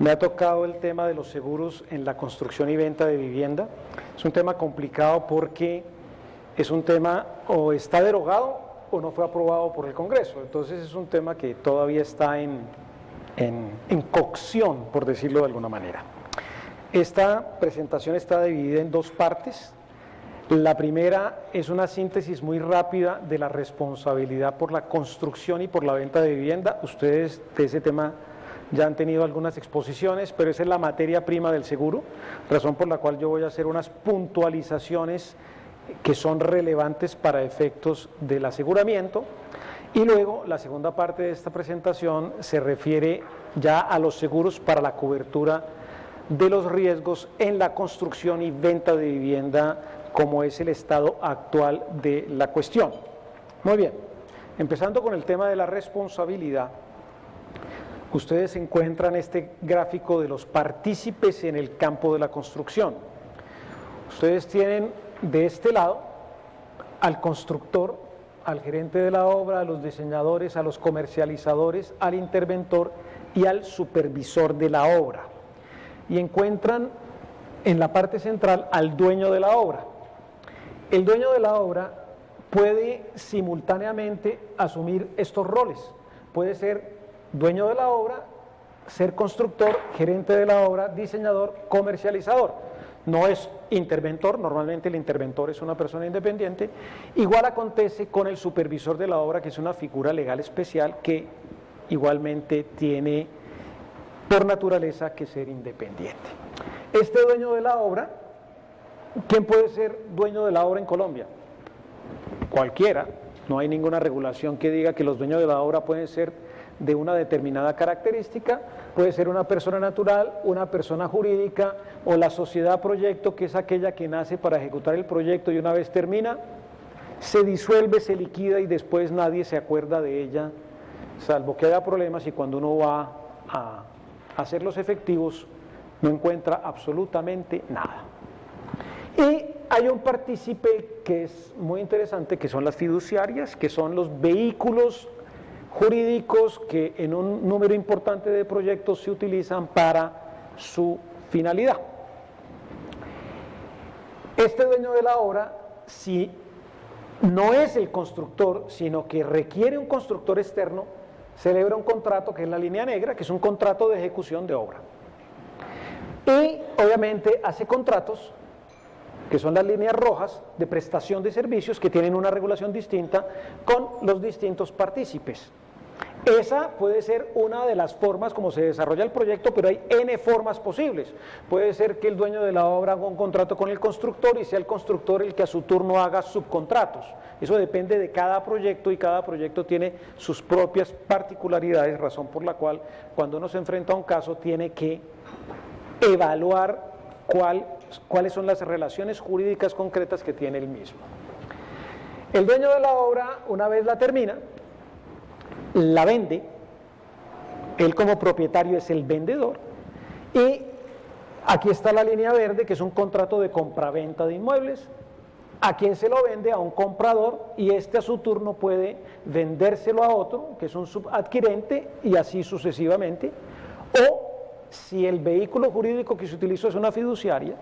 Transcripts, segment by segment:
Me ha tocado el tema de los seguros en la construcción y venta de vivienda. Es un tema complicado porque es un tema o está derogado o no fue aprobado por el Congreso. Entonces es un tema que todavía está en cocción, por decirlo de alguna manera. Esta presentación está dividida en dos partes. La primera es una síntesis muy rápida de la responsabilidad por la construcción y por la venta de vivienda. Ustedes de ese tema ya han tenido algunas exposiciones, pero esa es la materia prima del seguro, razón por la cual yo voy a hacer unas puntualizaciones que son relevantes para efectos del aseguramiento. Y luego la segunda parte de esta presentación se refiere ya a los seguros para la cobertura de los riesgos en la construcción y venta de vivienda, como es el estado actual de la cuestión. Muy bien, empezando con el tema de la responsabilidad, ustedes encuentran este gráfico de los partícipes en el campo de la construcción. Ustedes tienen de este lado al constructor, al gerente de la obra, a los diseñadores, a los comercializadores, al interventor y al supervisor de la obra. Y encuentran en la parte central al dueño de la obra. El dueño de la obra puede simultáneamente asumir estos roles. Puede ser dueño de la obra, ser constructor, gerente de la obra, diseñador, comercializador. No es interventor, normalmente el interventor es una persona independiente. Igual acontece con el supervisor de la obra, que es una figura legal especial que igualmente tiene por naturaleza que ser independiente. Este dueño de la obra, ¿quién puede ser dueño de la obra en Colombia? Cualquiera. No hay ninguna regulación que diga que los dueños de la obra pueden ser de una determinada característica. Puede ser una persona natural, una persona jurídica o la sociedad proyecto, que es aquella que nace para ejecutar el proyecto y una vez termina, se disuelve, se liquida y después nadie se acuerda de ella, salvo que haya problemas, y cuando uno va a hacerlos efectivos no encuentra absolutamente nada. Y hay un partícipe que es muy interesante, que son las fiduciarias, que son los vehículos jurídicos que en un número importante de proyectos se utilizan para su finalidad. Este dueño de la obra, si no es el constructor, sino que requiere un constructor externo, celebra un contrato que es la línea negra, que es un contrato de ejecución de obra. Y obviamente hace contratos, que son las líneas rojas, de prestación de servicios que tienen una regulación distinta con los distintos partícipes. Esa puede ser una de las formas como se desarrolla el proyecto, pero hay N formas posibles. Puede ser que el dueño de la obra haga un contrato con el constructor y sea el constructor el que a su turno haga subcontratos. Eso depende de cada proyecto y cada proyecto tiene sus propias particularidades, razón por la cual cuando uno se enfrenta a un caso tiene que evaluar cuáles son las relaciones jurídicas concretas que tiene el mismo. El dueño de la obra, una vez la termina, la vende, él como propietario es el vendedor, y aquí está la línea verde, que es un contrato de compraventa de inmuebles. ¿A quién se lo vende? A un comprador, y este a su turno puede vendérselo a otro, que es un subadquirente, y así sucesivamente. O si el vehículo jurídico que se utilizó es una fiduciaria,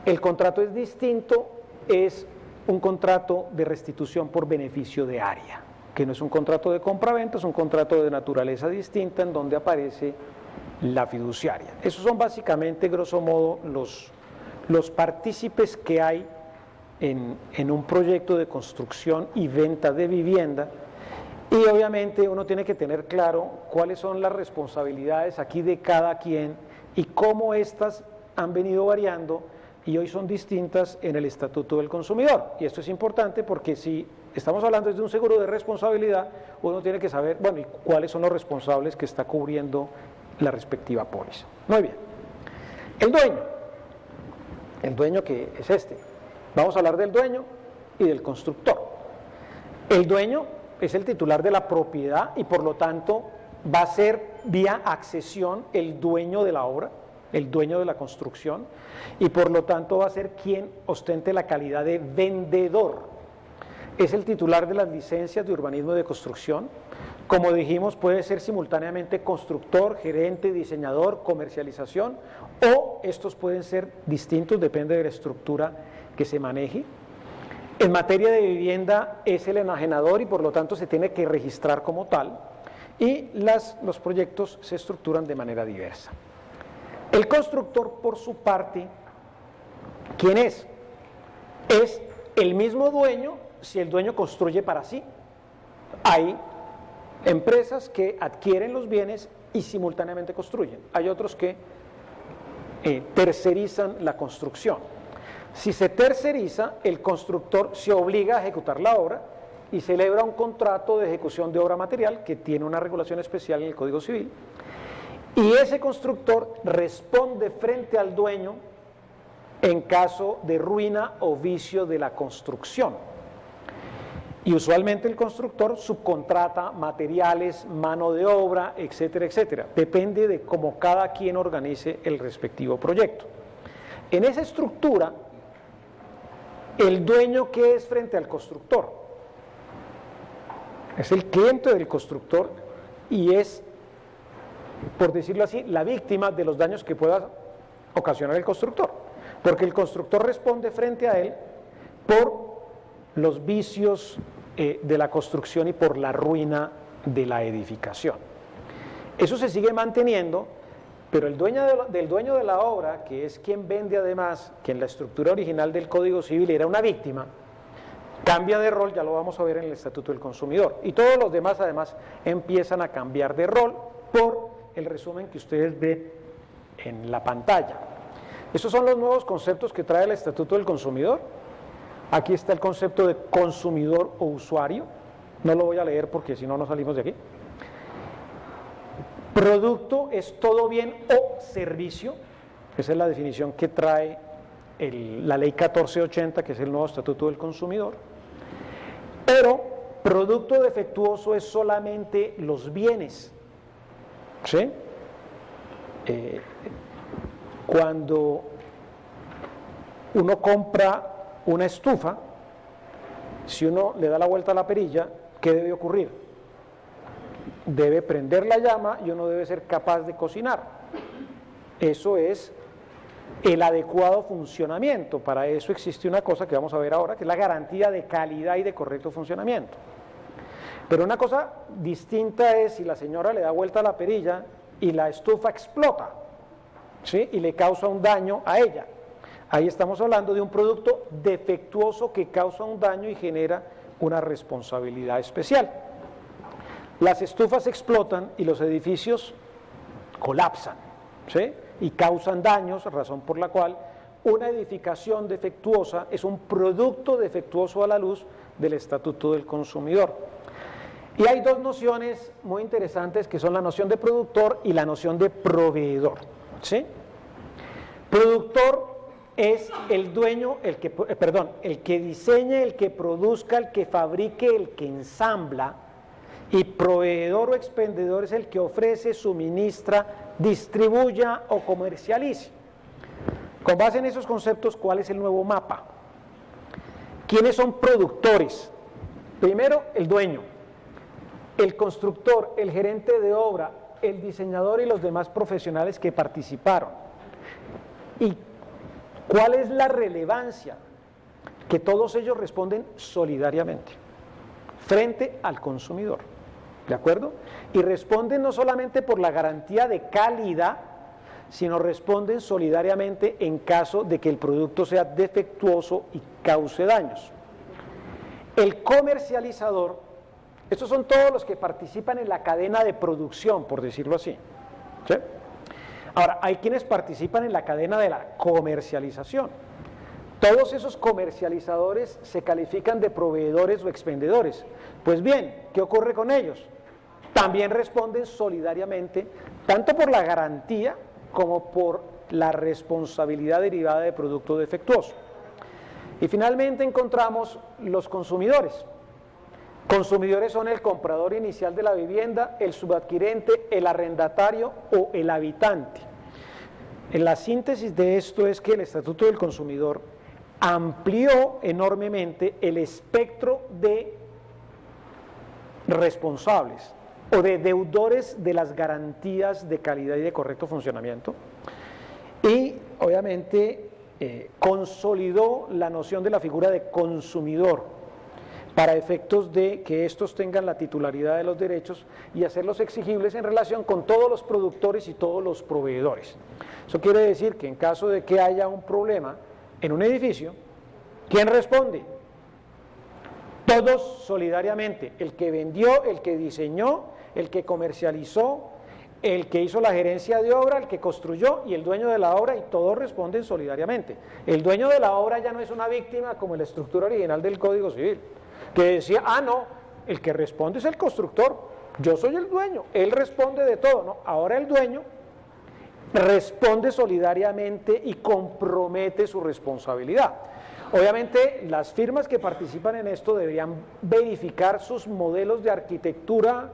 el contrato es distinto, es un contrato de restitución por beneficio de área, que no es un contrato de compraventa, es un contrato de naturaleza distinta en donde aparece la fiduciaria. Esos son básicamente, grosso modo, los partícipes que hay en un proyecto de construcción y venta de vivienda. Y obviamente uno tiene que tener claro cuáles son las responsabilidades aquí de cada quien y cómo estas han venido variando y hoy son distintas en el Estatuto del Consumidor. Y esto es importante porque si estamos hablando de un seguro de responsabilidad, uno tiene que saber, bueno, y cuáles son los responsables que está cubriendo la respectiva póliza. Muy bien. El dueño que es este. Vamos a hablar del dueño y del constructor. El dueño es el titular de la propiedad y por lo tanto va a ser vía accesión el dueño de la obra, el dueño de la construcción, y por lo tanto va a ser quien ostente la calidad de vendedor. es el titular de las licencias de urbanismo y de construcción. Como dijimos, puede ser simultáneamente constructor, gerente, diseñador, comercialización, o estos pueden ser distintos, depende de la estructura que se maneje. En materia de vivienda es el enajenador y por lo tanto se tiene que registrar como tal, y los proyectos se estructuran de manera diversa. El constructor, por su parte, ¿quién es? Es el mismo dueño si el dueño construye para sí. Hay empresas que adquieren los bienes y simultáneamente construyen. Hay otros que tercerizan la construcción. Si se terceriza, el constructor se obliga a ejecutar la obra y celebra un contrato de ejecución de obra material que tiene una regulación especial en el Código Civil, y ese constructor responde frente al dueño en caso de ruina o vicio de la construcción. Y usualmente el constructor subcontrata materiales, mano de obra, etcétera, etcétera. Depende de cómo cada quien organice el respectivo proyecto. En esa estructura, el dueño, ¿qué es frente al constructor? Es el cliente del constructor y es, por decirlo así, la víctima de los daños que pueda ocasionar el constructor, porque el constructor responde frente a él por los vicios de la construcción y por la ruina de la edificación. Eso se sigue manteniendo, pero el dueño del dueño de la obra, que es quien vende además, que en la estructura original del Código Civil era una víctima, cambia de rol, ya lo vamos a ver en el Estatuto del Consumidor, y todos los demás además empiezan a cambiar de rol por el resumen que ustedes ven en la pantalla. Estos son los nuevos conceptos que trae el Estatuto del Consumidor. Aquí está el concepto de consumidor o usuario, no lo voy a leer porque si no, no salimos de aquí. Producto es todo bien o servicio, esa es la definición que trae la ley 1480, que es el nuevo Estatuto del Consumidor. Pero producto defectuoso es solamente los bienes, ¿sí? Cuando uno compra una estufa, si uno le da la vuelta a la perilla, ¿qué debe ocurrir? Debe prender la llama y uno debe ser capaz de cocinar. Eso es el adecuado funcionamiento. Para eso existe una cosa que vamos a ver ahora, que es la garantía de calidad y de correcto funcionamiento. Pero una cosa distinta es si la señora le da vuelta a la perilla y la estufa explota, ¿sí? Y le causa un daño a ella. Ahí estamos hablando de un producto defectuoso que causa un daño y genera una responsabilidad especial. Las estufas explotan y los edificios colapsan, ¿sí? Y causan daños, razón por la cual una edificación defectuosa es un producto defectuoso a la luz del Estatuto del Consumidor. Y hay dos nociones muy interesantes que son la noción de productor y la noción de proveedor, ¿sí? Productor es el dueño, el que diseña, el que produzca, el que fabrique, el que ensambla, y proveedor o expendedor es el que ofrece, suministra, distribuya o comercialice. Con base en esos conceptos, ¿cuál es el nuevo mapa? ¿Quiénes son productores? Primero, el dueño, el constructor, el gerente de obra, el diseñador y los demás profesionales que participaron. ¿Y cuál es la relevancia? Que todos ellos responden solidariamente frente al consumidor, ¿de acuerdo? Y responden no solamente por la garantía de calidad, sino responden solidariamente en caso de que el producto sea defectuoso y cause daños. El comercializador, estos son todos los que participan en la cadena de producción, por decirlo así, ¿sí? Ahora, hay quienes participan en la cadena de la comercialización. Todos esos comercializadores se califican de proveedores o expendedores. Pues bien, ¿qué ocurre con ellos? También responden solidariamente, tanto por la garantía como por la responsabilidad derivada de producto defectuoso. Y finalmente encontramos los consumidores. Consumidores son el comprador inicial de la vivienda, el subadquirente, el arrendatario o el habitante. En la síntesis de esto es que el Estatuto del Consumidor amplió enormemente el espectro de responsables o de deudores de las garantías de calidad y de correcto funcionamiento, y obviamente consolidó la noción de la figura de consumidor para efectos de que estos tengan la titularidad de los derechos y hacerlos exigibles en relación con todos los productores y todos los proveedores. Eso quiere decir que en caso de que haya un problema en un edificio, ¿quién responde? Todos solidariamente, el que vendió, el que diseñó, el que comercializó, el que hizo la gerencia de obra, el que construyó y el dueño de la obra, y todos responden solidariamente. El dueño de la obra ya no es una víctima como en la estructura original del Código Civil, que decía, no, el que responde es el constructor, yo soy el dueño, él responde de todo. No, ahora el dueño responde solidariamente y compromete su responsabilidad. Obviamente las firmas que participan en esto deberían verificar sus modelos de arquitectura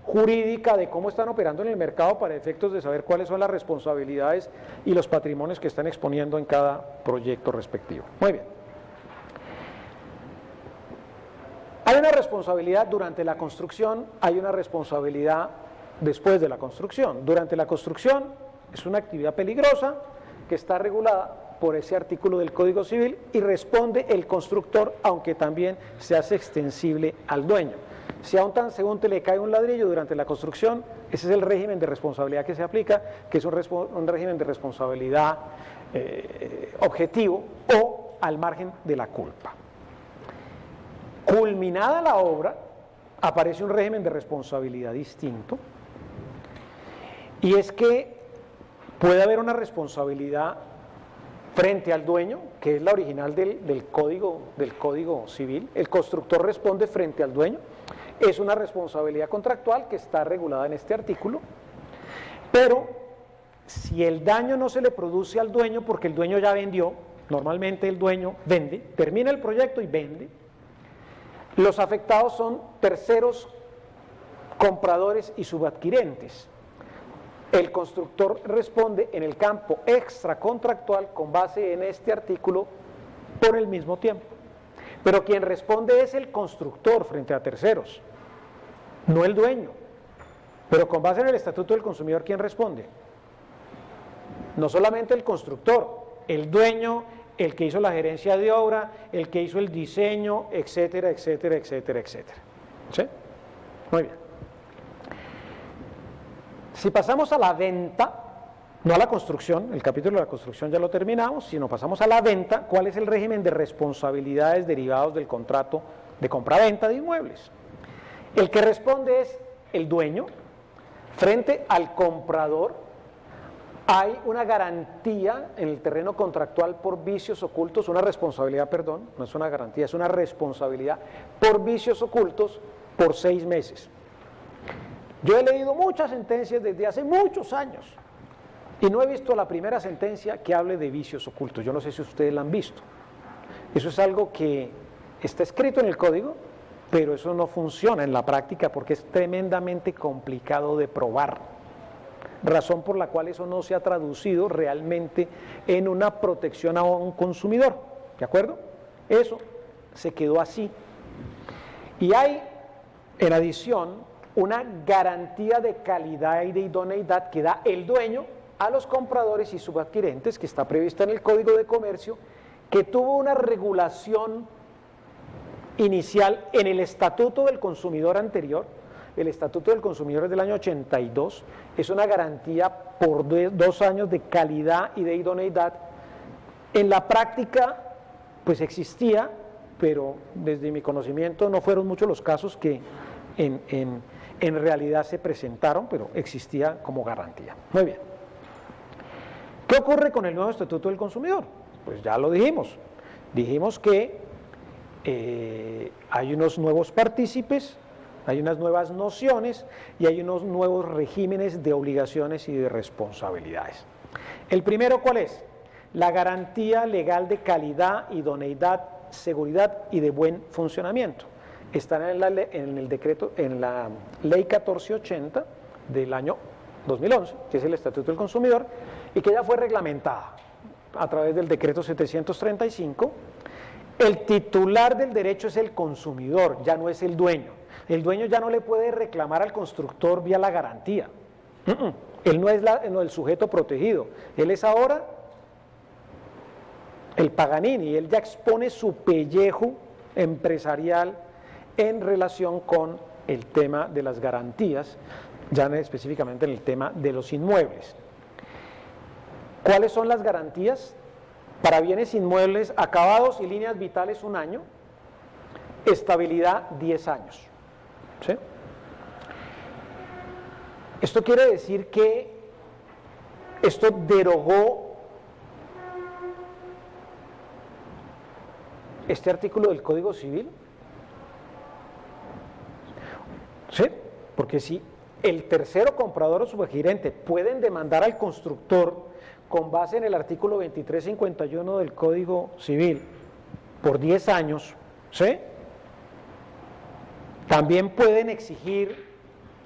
jurídica de cómo están operando en el mercado para efectos de saber cuáles son las responsabilidades y los patrimonios que están exponiendo en cada proyecto respectivo. Muy bien. Hay una responsabilidad durante la construcción, hay una responsabilidad después de la construcción. Durante la construcción es una actividad peligrosa que está regulada por ese artículo del Código Civil y responde el constructor, aunque también se hace extensible al dueño. Si a un transeúnte le cae un ladrillo durante la construcción, ese es el régimen de responsabilidad que se aplica, que es un régimen de responsabilidad objetivo o al margen de la culpa. Culminada la obra, aparece un régimen de responsabilidad distinto, y es que puede haber una responsabilidad frente al dueño, que es la original del código Civil. El constructor responde frente al dueño, es una responsabilidad contractual que está regulada en este artículo, pero si el daño no se le produce al dueño porque el dueño ya vendió, normalmente el dueño vende, termina el proyecto y vende, los afectados son terceros, compradores y subadquirentes. El constructor responde en el campo extracontractual con base en este artículo por el mismo tiempo. Pero quien responde es el constructor frente a terceros, no el dueño. Pero con base en el Estatuto del Consumidor, ¿quién responde? No solamente el constructor, el dueño, el que hizo la gerencia de obra, el que hizo el diseño, etcétera, etcétera, etcétera, etcétera. ¿Sí? Muy bien. Si pasamos a la venta, no a la construcción, el capítulo de la construcción ya lo terminamos, sino pasamos a la venta, ¿cuál es el régimen de responsabilidades derivados del contrato de compra-venta de inmuebles? El que responde es el dueño frente al comprador. Hay una garantía en el terreno contractual por vicios ocultos, una responsabilidad, perdón, no es una garantía, es una responsabilidad por vicios ocultos por 6 meses. Yo he leído muchas sentencias desde hace muchos años y no he visto la primera sentencia que hable de vicios ocultos. Yo no sé si ustedes la han visto. Eso es algo que está escrito en el código, pero eso no funciona en la práctica porque es tremendamente complicado de probar. Razón por la cual eso no se ha traducido realmente en una protección a un consumidor. ¿De acuerdo? Eso se quedó así. Y hay, en adición, una garantía de calidad y de idoneidad que da el dueño a los compradores y subadquirentes, que está prevista en el Código de Comercio, que tuvo una regulación inicial en el Estatuto del Consumidor anterior. El Estatuto del Consumidor es del año 82, es una garantía por 2 años de calidad y de idoneidad. En la práctica, pues existía, pero desde mi conocimiento no fueron muchos los casos que en realidad se presentaron, pero existía como garantía. Muy bien. ¿Qué ocurre con el nuevo Estatuto del Consumidor? Pues ya lo dijimos. Dijimos que hay unos nuevos partícipes, hay unas nuevas nociones y hay unos nuevos regímenes de obligaciones y de responsabilidades. El primero, ¿cuál es? La garantía legal de calidad, idoneidad, seguridad y de buen funcionamiento. Están en el decreto, en la ley 1480 del año 2011, que es el Estatuto del Consumidor, y que ya fue reglamentada. a través del decreto 735, el titular del derecho es el consumidor, ya no es el dueño. El dueño ya no le puede reclamar al constructor vía la garantía. Él no es el sujeto protegido, él es ahora el Paganini, él ya expone su pellejo empresarial en relación con el tema de las garantías, ya específicamente en el tema de los inmuebles. ¿Cuáles son las garantías? Para bienes inmuebles, acabados y líneas vitales 1 año, estabilidad 10 años. ¿Sí? Esto quiere decir que esto derogó este artículo del Código Civil. ¿Sí? Porque si el tercero comprador o subgerente pueden demandar al constructor con base en el artículo 2351 del Código Civil por 10 años, ¿sí? También pueden exigir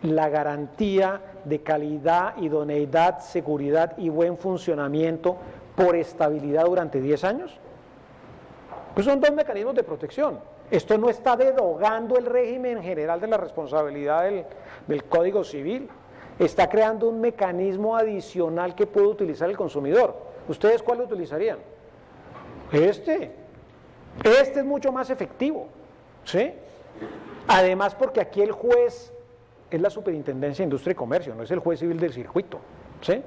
la garantía de calidad, idoneidad, seguridad y buen funcionamiento por estabilidad durante 10 años. Pues son 2 mecanismos de protección. Esto no está derogando el régimen general de la responsabilidad del Código Civil. Está creando un mecanismo adicional que puede utilizar el consumidor. ¿Ustedes cuál utilizarían? Este es mucho más efectivo, ¿sí? Además, porque aquí el juez es la Superintendencia de Industria y Comercio, no es el juez civil del circuito, ¿sí?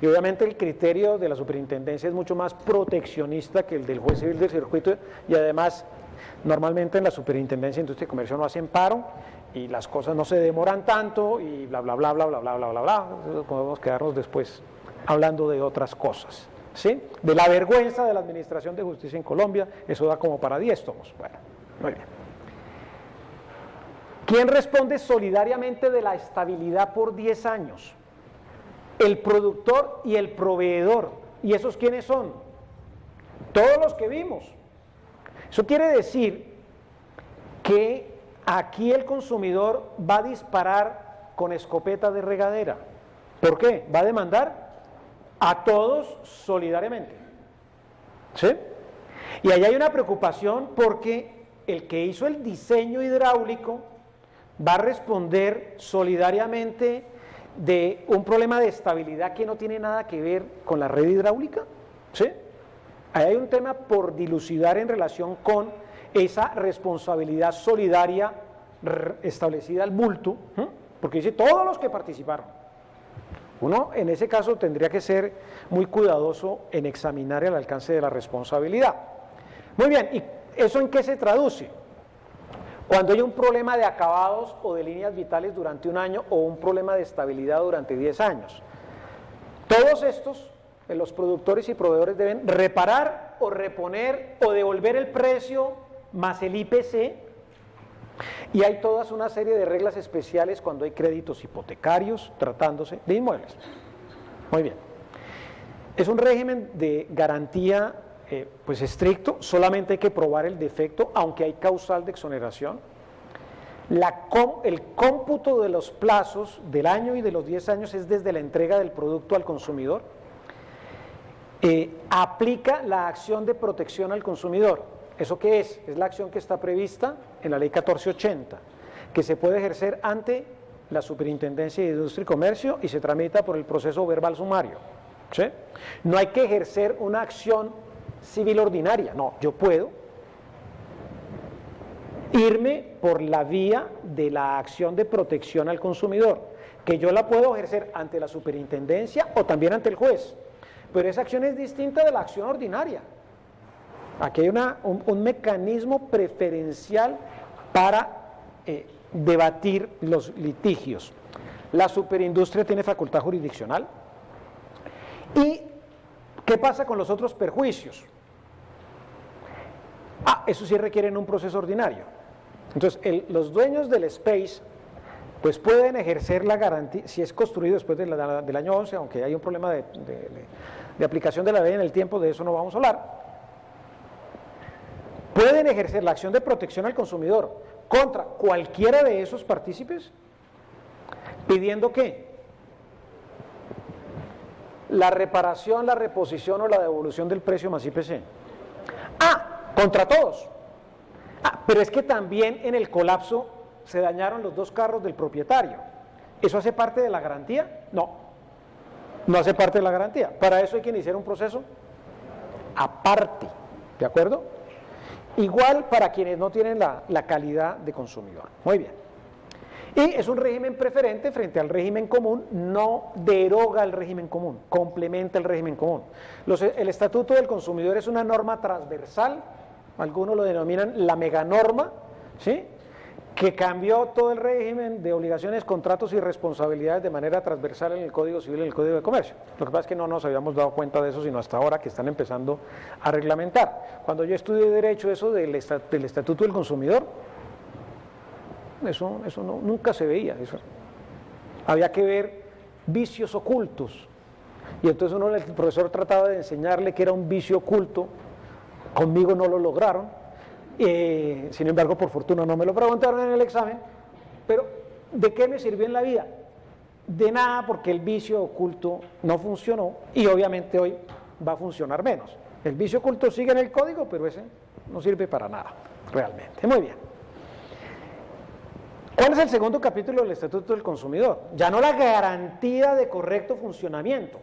Y obviamente el criterio de la Superintendencia es mucho más proteccionista que el del juez civil del circuito, y además normalmente en la Superintendencia de Industria y Comercio no hacen paro y las cosas no se demoran tanto y bla bla bla bla bla bla bla bla bla. Podemos quedarnos después hablando de otras cosas, ¿sí? De la vergüenza de la Administración de Justicia en Colombia, eso da como para 10 tomos. Bueno, muy bien. ¿Quién responde solidariamente de la estabilidad por 10 años? El productor y el proveedor. ¿Y esos quiénes son? Todos los que vimos. Eso quiere decir que aquí el consumidor va a disparar con escopeta de regadera. ¿Por qué? Va a demandar a todos solidariamente. ¿Sí? Y ahí hay una preocupación porque el que hizo el diseño hidráulico va a responder solidariamente de un problema de estabilidad que no tiene nada que ver con la red hidráulica, ¿sí? Ahí hay un tema por dilucidar en relación con esa responsabilidad solidaria establecida al bulto, porque dice todos los que participaron. Uno en ese caso tendría que ser muy cuidadoso en examinar el alcance de la responsabilidad. Muy bien, ¿y eso en qué se traduce? Cuando hay un problema de acabados o de líneas vitales durante 1 año o un problema de estabilidad durante 10 años. Todos estos, los productores y proveedores deben reparar o reponer o devolver el precio más el IPC, y hay toda una serie de reglas especiales cuando hay créditos hipotecarios tratándose de inmuebles. Muy bien. Es un régimen de garantía pues estricto, solamente hay que probar el defecto, aunque hay causal de exoneración. El cómputo de los plazos del año y de los 10 años es desde la entrega del producto al consumidor. Aplica la acción de protección al consumidor. ¿Eso qué es? Es la acción que está prevista en la ley 1480, que se puede ejercer ante la Superintendencia de Industria y Comercio y se tramita por el proceso verbal sumario, ¿sí? No hay que ejercer una acción civil ordinaria, no, yo puedo irme por la vía de la acción de protección al consumidor, que yo la puedo ejercer ante la superintendencia o también ante el juez, pero esa acción es distinta de la acción ordinaria. Aquí hay un mecanismo preferencial para debatir los litigios. La superindustria tiene facultad jurisdiccional. ¿Y qué pasa con los otros perjuicios? Eso sí requieren un proceso ordinario. Entonces, los dueños del space pues pueden ejercer la garantía, si es construido después del año 11, aunque hay un problema de aplicación de la ley en el tiempo, de eso no vamos a hablar. Pueden ejercer la acción de protección al consumidor contra cualquiera de esos partícipes, pidiendo que la reparación, la reposición o la devolución del precio más IPC. Ah, contra todos. Ah, pero es que también en el colapso se dañaron los 2 carros del propietario. ¿Eso hace parte de la garantía? No, no hace parte de la garantía. Para eso hay que iniciar un proceso aparte, ¿de acuerdo? Igual para quienes no tienen la calidad de consumidor. Muy bien. Y es un régimen preferente frente al régimen común, no deroga el régimen común, complementa el régimen común. El Estatuto del Consumidor es una norma transversal, algunos lo denominan la meganorma, ¿sí?, que cambió todo el régimen de obligaciones, contratos y responsabilidades de manera transversal en el Código Civil y en el Código de Comercio. Lo que pasa es que no nos habíamos dado cuenta de eso sino hasta ahora que están empezando a reglamentar. Cuando yo estudié Derecho, eso del Estatuto del Consumidor, eso nunca se veía. Eso. Había que ver vicios ocultos. Y entonces el profesor trataba de enseñarle que era un vicio oculto. Conmigo no lo lograron. Sin embargo, por fortuna no me lo preguntaron en el examen, pero ¿de qué me sirvió en la vida? De nada, porque el vicio oculto no funcionó y obviamente hoy va a funcionar menos. El vicio oculto sigue en el código, pero ese no sirve para nada, realmente. Muy bien. ¿Cuál es el segundo capítulo del Estatuto del Consumidor? Ya no la garantía de correcto funcionamiento,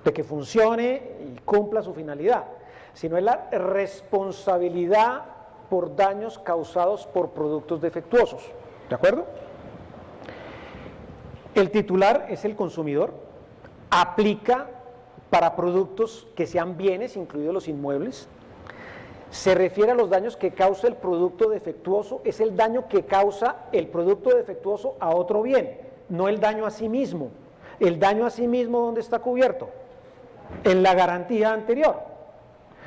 de que funcione y cumpla su finalidad, sino es la responsabilidad por daños causados por productos defectuosos, ¿de acuerdo? El titular es el consumidor, aplica para productos que sean bienes, incluidos los inmuebles, se refiere a los daños que causa el producto defectuoso, es el daño que causa el producto defectuoso a otro bien, no el daño a sí mismo. El daño a sí mismo, ¿dónde está cubierto? En la garantía anterior.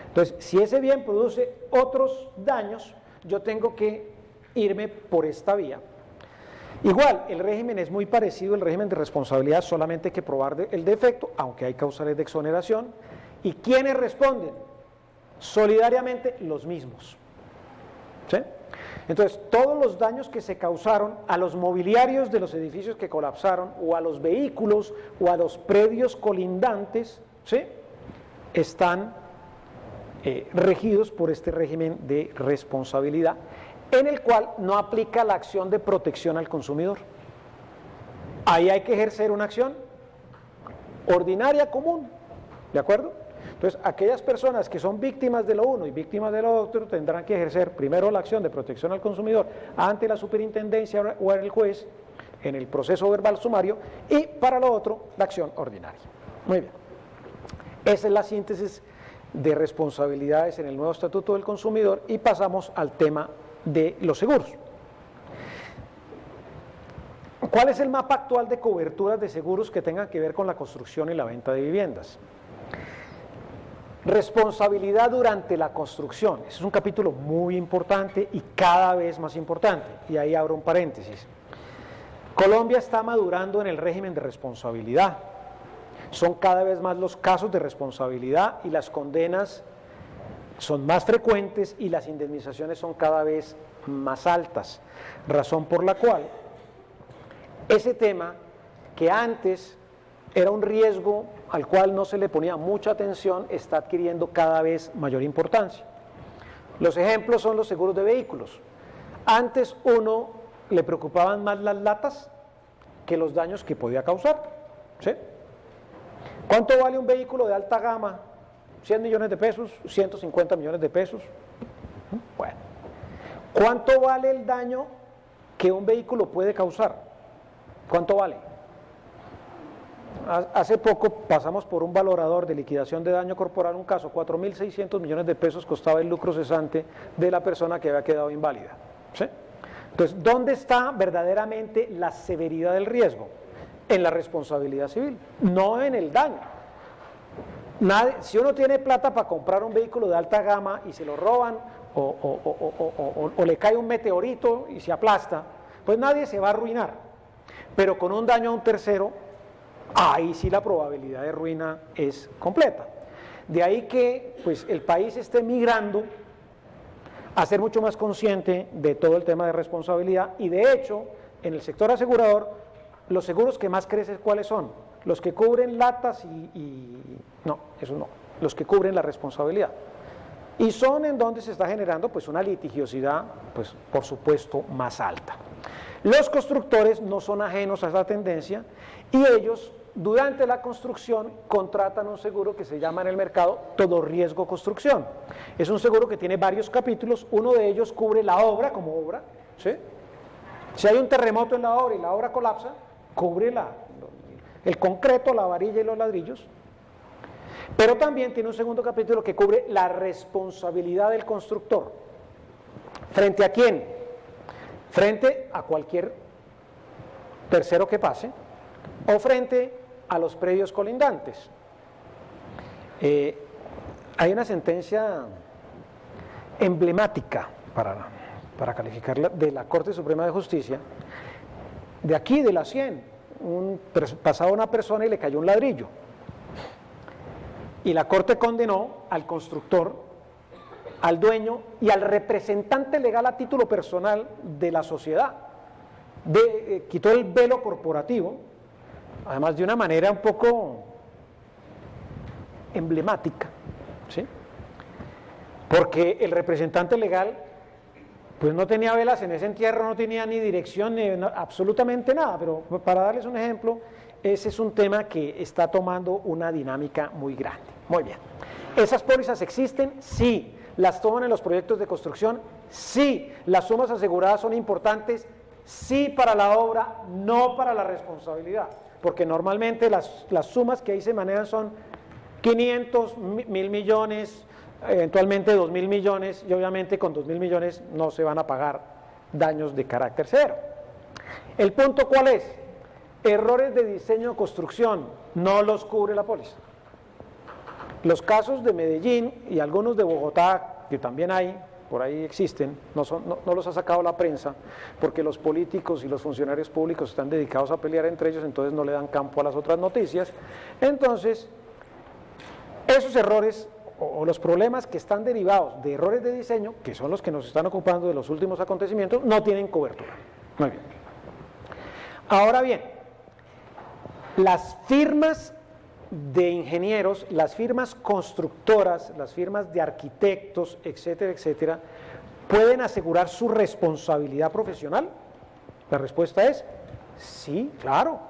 Entonces, si ese bien produce otros daños, yo tengo que irme por esta vía. Igual, el régimen es muy parecido al régimen de responsabilidad, solamente hay que probar el defecto, aunque hay causales de exoneración. ¿Y quiénes responden? Solidariamente los mismos. ¿Sí? Entonces, todos los daños que se causaron a los mobiliarios de los edificios que colapsaron, o a los vehículos, o a los predios colindantes, ¿sí?, están regidos por este régimen de responsabilidad, en el cual no aplica la acción de protección al consumidor. Ahí hay que ejercer una acción ordinaria común, ¿de acuerdo? Entonces, aquellas personas que son víctimas de lo uno y víctimas de lo otro tendrán que ejercer primero la acción de protección al consumidor ante la superintendencia o el juez en el proceso verbal sumario, y para lo otro la acción ordinaria. Muy bien. Esa es la síntesis de responsabilidades en el nuevo Estatuto del Consumidor, y pasamos al tema de los seguros. ¿Cuál es el mapa actual de coberturas de seguros que tengan que ver con la construcción y la venta de viviendas? Responsabilidad durante la construcción. Ese es un capítulo muy importante y cada vez más importante, y ahí abro un paréntesis. Colombia está madurando en el régimen de responsabilidad. Son cada vez más los casos de responsabilidad y las condenas son más frecuentes y las indemnizaciones son cada vez más altas, razón por la cual ese tema, que antes era un riesgo al cual no se le ponía mucha atención, está adquiriendo cada vez mayor importancia. Los ejemplos son los seguros de vehículos. Antes uno le preocupaban más las latas que los daños que podía causar, ¿sí? ¿Cuánto vale un vehículo de alta gama? 100 millones de pesos, 150 millones de pesos. Bueno, ¿cuánto vale el daño que un vehículo puede causar? ¿Cuánto vale? Hace poco pasamos por un valorador de liquidación de daño corporal, un caso, 4.600 millones de pesos costaba el lucro cesante de la persona que había quedado inválida, ¿sí? Entonces, ¿dónde está verdaderamente la severidad del riesgo? En la responsabilidad civil, no en el daño. Si uno tiene plata para comprar un vehículo de alta gama y se lo roban o le cae un meteorito y se aplasta, pues nadie se va a arruinar. Pero con un daño a un tercero, ahí sí la probabilidad de ruina es completa. De ahí que pues, el país esté migrando a ser mucho más consciente de todo el tema de responsabilidad, y de hecho, en el sector asegurador, los seguros que más crecen, ¿cuáles son? los que cubren latas no, eso no, los que cubren la responsabilidad. Y son en donde se está generando pues una litigiosidad, pues por supuesto, más alta. Los constructores no son ajenos a esa tendencia y ellos durante la construcción contratan un seguro que se llama en el mercado todo riesgo construcción. Es un seguro que tiene varios capítulos, uno de ellos cubre la obra como obra, ¿sí? Si hay un terremoto en la obra y la obra colapsa, cubre el concreto, la varilla y los ladrillos, pero también tiene un segundo capítulo que cubre la responsabilidad del constructor. ¿Frente a quién? Frente a cualquier tercero que pase o frente a los predios colindantes. Hay una sentencia emblemática para calificarla de la Corte Suprema de Justicia, de aquí, de la 100, pasaba una persona y le cayó un ladrillo. Y la Corte condenó al constructor, al dueño y al representante legal a título personal de la sociedad. Quitó el velo corporativo, además de una manera un poco emblemática, ¿sí? Porque el representante legal pues no tenía velas en ese entierro, no tenía ni dirección, ni absolutamente nada, pero para darles un ejemplo, ese es un tema que está tomando una dinámica muy grande. Muy bien. ¿Esas pólizas existen? Sí. ¿Las toman en los proyectos de construcción? Sí. ¿Las sumas aseguradas son importantes? Sí para la obra, no para la responsabilidad, porque normalmente las sumas que ahí se manejan son 500, 1.000 millones, eventualmente 2.000 millones, y obviamente con 2.000 millones no se van a pagar daños de carácter cero. ¿El punto cuál es? Errores de diseño o construcción, no los cubre la póliza. Los casos de Medellín y algunos de Bogotá, que también hay, por ahí existen, no los ha sacado la prensa, porque los políticos y los funcionarios públicos están dedicados a pelear entre ellos, entonces no le dan campo a las otras noticias. Entonces, esos errores o los problemas que están derivados de errores de diseño, que son los que nos están ocupando de los últimos acontecimientos, no tienen cobertura. Muy bien. Ahora bien, las firmas de ingenieros, las firmas constructoras, las firmas de arquitectos, etcétera, etcétera, ¿pueden asegurar su responsabilidad profesional? La respuesta es sí, claro.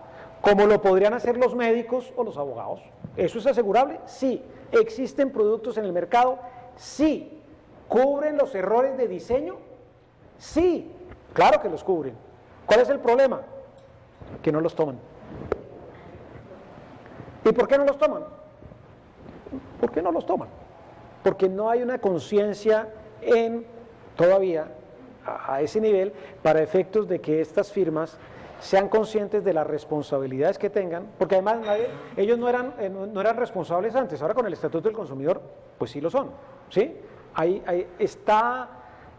¿Como lo podrían hacer los médicos o los abogados? ¿Eso es asegurable? Sí. ¿Existen productos en el mercado? Sí. ¿Cubren los errores de diseño? Sí, claro que los cubren. ¿Cuál es el problema? Que no los toman. ¿Y por qué no los toman? ¿Por qué no los toman? Porque no hay una conciencia todavía a ese nivel para efectos de que estas firmas sean conscientes de las responsabilidades que tengan, porque además ellos no eran responsables antes, ahora con el Estatuto del Consumidor, pues sí lo son, ¿sí? Ahí está,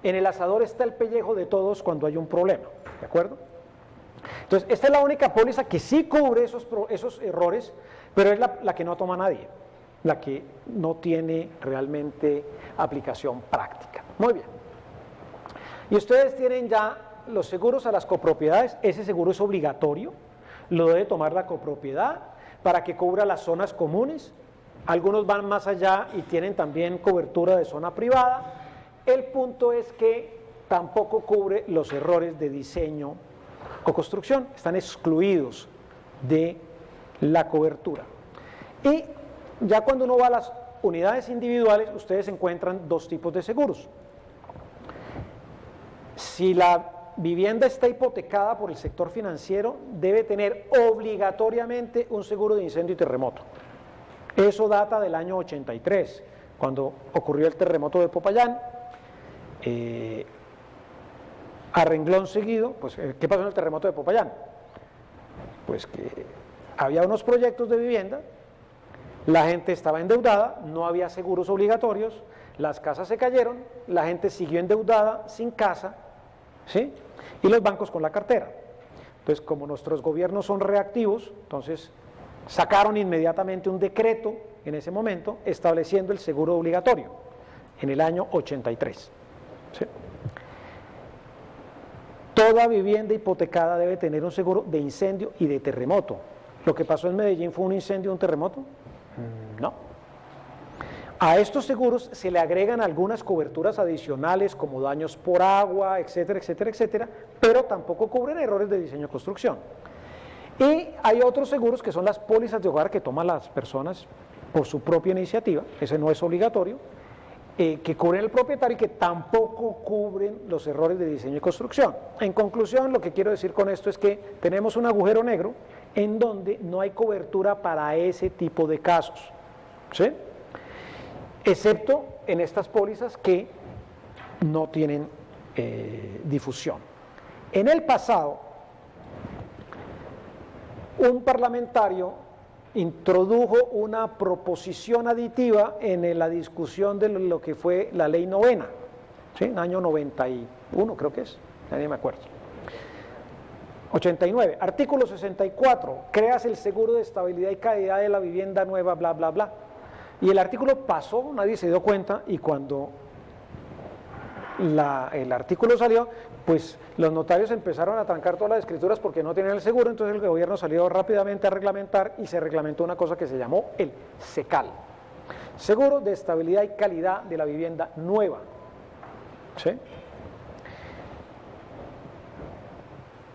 en el asador está el pellejo de todos cuando hay un problema, ¿de acuerdo? Entonces, esta es la única póliza que sí cubre esos errores, pero es la que no toma nadie, la que no tiene realmente aplicación práctica. Muy bien. Y ustedes tienen ya los seguros a las copropiedades. Ese seguro es obligatorio, lo debe tomar la copropiedad para que cubra las zonas comunes. Algunos van más allá y tienen también cobertura de zona privada. El punto es que tampoco cubre los errores de diseño o construcción, están excluidos de la cobertura. Y ya cuando uno va a las unidades individuales, ustedes encuentran dos tipos de seguros. Si la vivienda está hipotecada por el sector financiero, debe tener obligatoriamente un seguro de incendio y terremoto. Eso data del año 83, cuando ocurrió el terremoto de Popayán. A renglón seguido, pues, ¿qué pasó en el terremoto de Popayán? Pues que había unos proyectos de vivienda, la gente estaba endeudada, no había seguros obligatorios, las casas se cayeron, la gente siguió endeudada, sin casa, ¿sí? Y los bancos con la cartera. Entonces, como nuestros gobiernos son reactivos, entonces sacaron inmediatamente un decreto en ese momento estableciendo el seguro obligatorio en el año 83. ¿Sí? Toda vivienda hipotecada debe tener un seguro de incendio y de terremoto. ¿Lo que pasó en Medellín fue un incendio, un terremoto? No. A estos seguros se le agregan algunas coberturas adicionales como daños por agua, etcétera, etcétera, etcétera, pero tampoco cubren errores de diseño o construcción. Y hay otros seguros que son las pólizas de hogar que toman las personas por su propia iniciativa, ese no es obligatorio, que cubren el propietario y que tampoco cubren los errores de diseño y construcción. En conclusión, lo que quiero decir con esto es que tenemos un agujero negro en donde no hay cobertura para ese tipo de casos, ¿sí? Excepto en estas pólizas que no tienen difusión. En el pasado, un parlamentario introdujo una proposición aditiva en la discusión de lo que fue la ley novena, ¿sí? En el año 91 creo que es, nadie me acuerdo. 89, artículo 64, creas el seguro de estabilidad y calidad de la vivienda nueva, bla, bla, bla. Y el artículo pasó, nadie se dio cuenta, y cuando el artículo salió, pues los notarios empezaron a trancar todas las escrituras porque no tenían el seguro, entonces el gobierno salió rápidamente a reglamentar y se reglamentó una cosa que se llamó el SECAL, Seguro de Estabilidad y Calidad de la Vivienda Nueva. ¿Sí?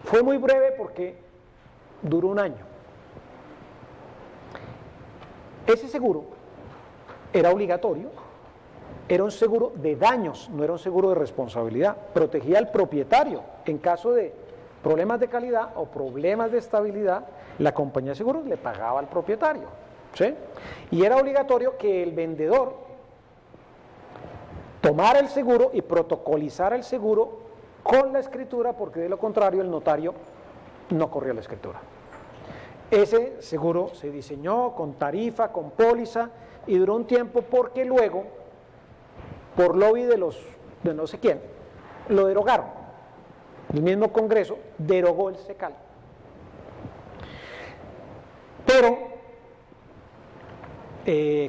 Fue muy breve porque duró un año. Ese seguro era obligatorio, era un seguro de daños, no era un seguro de responsabilidad, protegía al propietario en caso de problemas de calidad o problemas de estabilidad, la compañía de seguros le pagaba al propietario, ¿sí? Y era obligatorio que el vendedor tomara el seguro y protocolizara el seguro con la escritura, porque de lo contrario el notario no corría la escritura. Ese seguro se diseñó con tarifa, con póliza, y duró un tiempo porque luego, por lobby de no sé quién, lo derogaron. El mismo Congreso derogó el SECAL. Pero,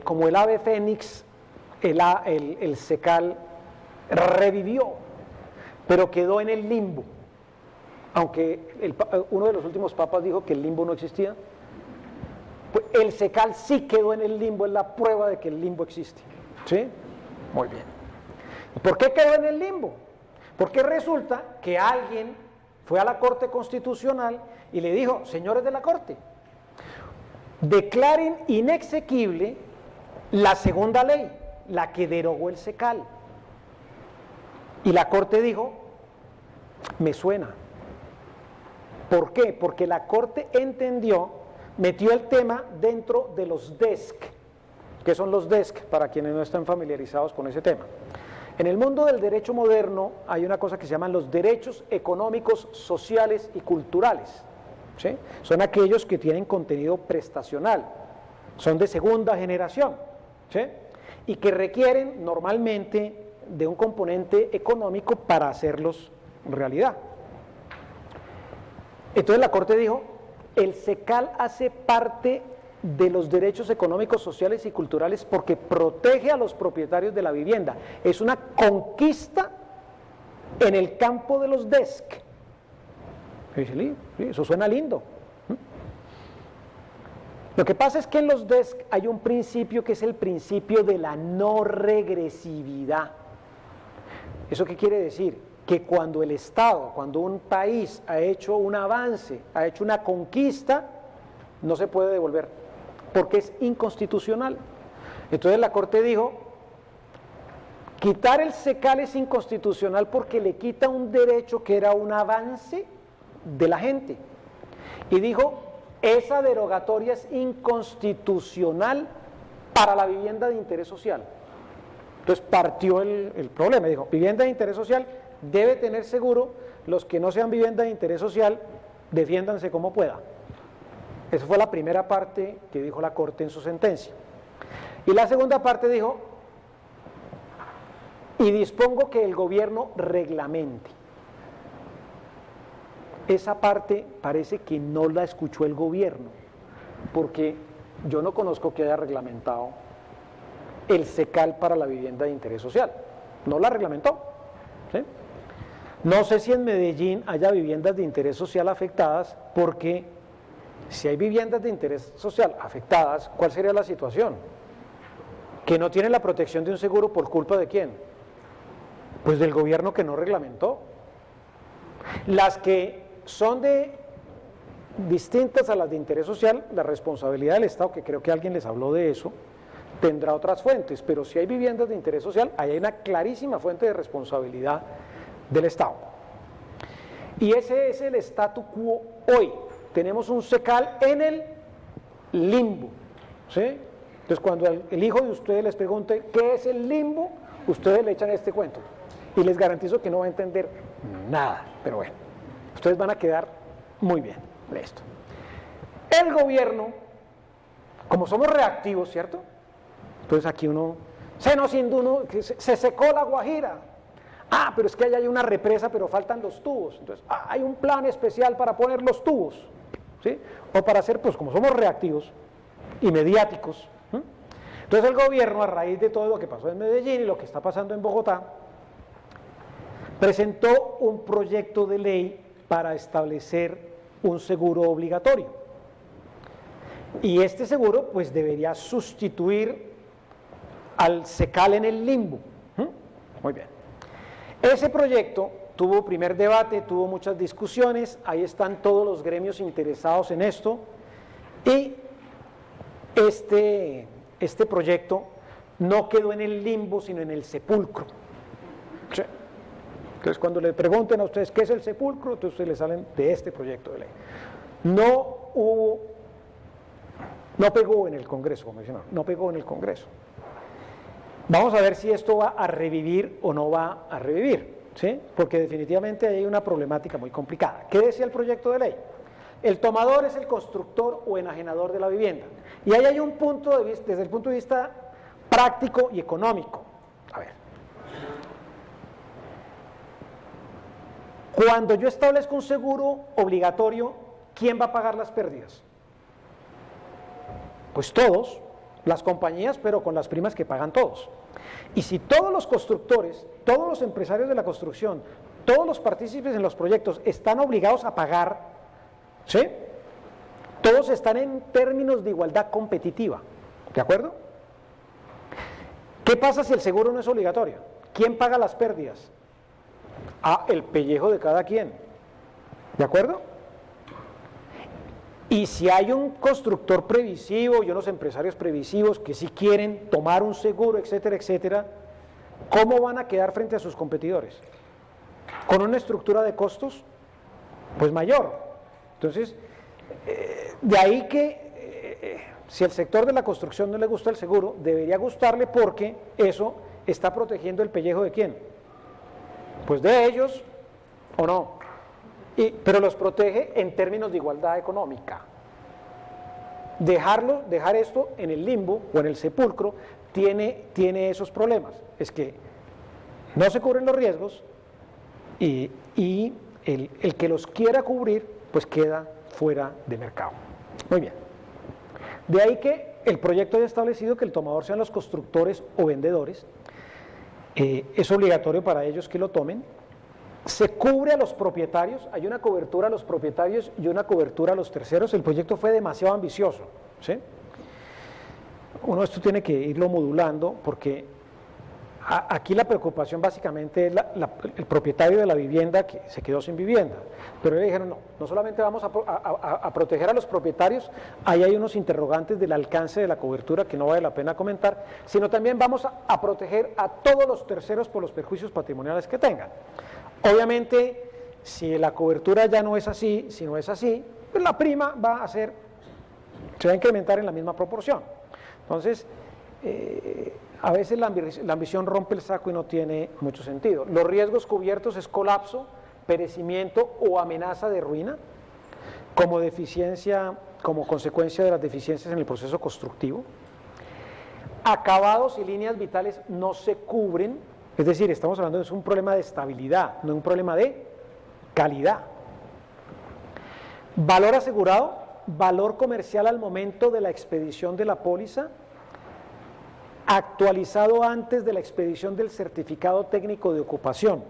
como el ave fénix, el SECAL revivió, pero quedó en el limbo. Aunque uno de los últimos papas dijo que el limbo no existía, pues el SECAL sí quedó en el limbo, es la prueba de que el limbo existe. ¿Sí? Muy bien. ¿Por qué quedó en el limbo? Porque resulta que alguien fue a la Corte Constitucional y le dijo: señores de la Corte, declaren inexequible la segunda ley, la que derogó el SECAL. Y la Corte dijo: me suena. ¿Por qué? Porque la Corte metió el tema dentro de los DESC. ¿Qué son los DESC? Para quienes no están familiarizados con ese tema. En el mundo del derecho moderno hay una cosa que se llaman los derechos económicos, sociales y culturales, ¿sí? Son aquellos que tienen contenido prestacional, son de segunda generación, ¿sí? Y que requieren normalmente de un componente económico para hacerlos realidad. Entonces la Corte dijo: el SECAL hace parte de los derechos económicos, sociales y culturales porque protege a los propietarios de la vivienda. Es una conquista en el campo de los DESC. Y dice: sí, eso suena lindo. Lo que pasa es que en los DESC hay un principio que es el principio de la no regresividad. ¿Eso qué quiere decir? Que cuando el Estado, cuando un país ha hecho un avance, ha hecho una conquista, no se puede devolver, porque es inconstitucional. Entonces la Corte dijo: quitar el SECAL es inconstitucional porque le quita un derecho que era un avance de la gente. Y dijo: esa derogatoria es inconstitucional para la vivienda de interés social. Entonces partió el problema, dijo: vivienda de interés social debe tener seguro, los que no sean vivienda de interés social, defiéndanse como pueda. Esa fue la primera parte que dijo la Corte en su sentencia. Y la segunda parte dijo: y dispongo que el gobierno reglamente. Esa parte parece que no la escuchó el gobierno, porque yo no conozco que haya reglamentado el SECAL para la vivienda de interés social. No la reglamentó, ¿sí? No sé si en Medellín haya viviendas de interés social afectadas, porque Si hay viviendas de interés social afectadas, ¿cuál sería la situación? Que no tienen la protección de un seguro por culpa de ¿quién? Pues del gobierno que no reglamentó. Las que son distintas a las de interés social, la responsabilidad del Estado, que creo que alguien les habló de eso, tendrá otras fuentes, pero si hay viviendas de interés social, ahí hay una clarísima fuente de responsabilidad del Estado. Y ese es el statu quo hoy. Tenemos un SECAL en el limbo, ¿sí? Entonces cuando el hijo de ustedes les pregunte ¿qué es el limbo?, ustedes le echan este cuento y les garantizo que no va a entender nada, pero bueno, ustedes van a quedar muy bien de esto. El gobierno, como somos reactivos, ¿cierto? Entonces aquí uno, se nos inundó, se secó la Guajira. Ah, pero es que allá hay una represa, pero faltan los tubos. Entonces, hay un plan especial para poner los tubos, ¿sí? O para hacer, pues como somos reactivos y mediáticos. Entonces el gobierno, a raíz de todo lo que pasó en Medellín y lo que está pasando en Bogotá, presentó un proyecto de ley para establecer un seguro obligatorio. Y este seguro, pues debería sustituir al SECAL en el limbo. Muy bien. Ese proyecto tuvo primer debate, tuvo muchas discusiones, ahí están todos los gremios interesados en esto, y este proyecto no quedó en el limbo, sino en el sepulcro. ¿Sí? Entonces, cuando le pregunten a ustedes qué es el sepulcro, entonces ustedes les salen de este proyecto de ley. No pegó en el Congreso, como dicen, no pegó en el Congreso. Vamos a ver si esto va a revivir o no va a revivir, ¿sí? Porque definitivamente hay una problemática muy complicada. ¿Qué decía el proyecto de ley? El tomador es el constructor o enajenador de la vivienda. Y ahí hay un punto de vista, desde el punto de vista práctico y económico. A ver. Cuando yo establezco un seguro obligatorio, ¿quién va a pagar las pérdidas? Pues todos, las compañías, pero con las primas que pagan todos. Y si todos los constructores, todos los empresarios de la construcción, todos los partícipes en los proyectos están obligados a pagar, ¿sí? Todos están en términos de igualdad competitiva, ¿de acuerdo? ¿Qué pasa si el seguro no es obligatorio? ¿Quién paga las pérdidas? El pellejo de cada quien, ¿de acuerdo? Y si hay un constructor previsivo y unos empresarios previsivos que sí quieren tomar un seguro, etcétera, etcétera, ¿cómo van a quedar frente a sus competidores? ¿Con una estructura de costos? Pues mayor. Entonces, de ahí que si al sector de la construcción no le gusta el seguro, debería gustarle porque eso está protegiendo el pellejo ¿de quién? Pues de ellos, ¿o no? Pero los protege en términos de igualdad económica. Dejar esto en el limbo o en el sepulcro tiene esos problemas. Es que no se cubren los riesgos y el que los quiera cubrir, pues queda fuera de mercado. Muy bien. De ahí que el proyecto haya establecido que el tomador sean los constructores o vendedores. Es obligatorio para ellos que lo tomen. Se cubre a los propietarios, hay una cobertura a los propietarios y una cobertura a los terceros. El proyecto fue demasiado ambicioso, ¿sí? Uno esto tiene que irlo modulando porque aquí la preocupación básicamente es el propietario de la vivienda que se quedó sin vivienda, pero le dijeron no solamente vamos a proteger a los propietarios, ahí hay unos interrogantes del alcance de la cobertura que no vale la pena comentar, sino también vamos a proteger a todos los terceros por los perjuicios patrimoniales que tengan. Obviamente, si la cobertura ya no es así, si no es así, pues la prima se va a incrementar en la misma proporción. Entonces, a veces la ambición rompe el saco y no tiene mucho sentido. Los riesgos cubiertos es colapso, perecimiento o amenaza de ruina, como consecuencia de las deficiencias en el proceso constructivo. Acabados y líneas vitales no se cubren. Es decir, estamos hablando de un problema de estabilidad, no un problema de calidad. Valor asegurado, valor comercial al momento de la expedición de la póliza, actualizado antes de la expedición del certificado técnico de ocupación.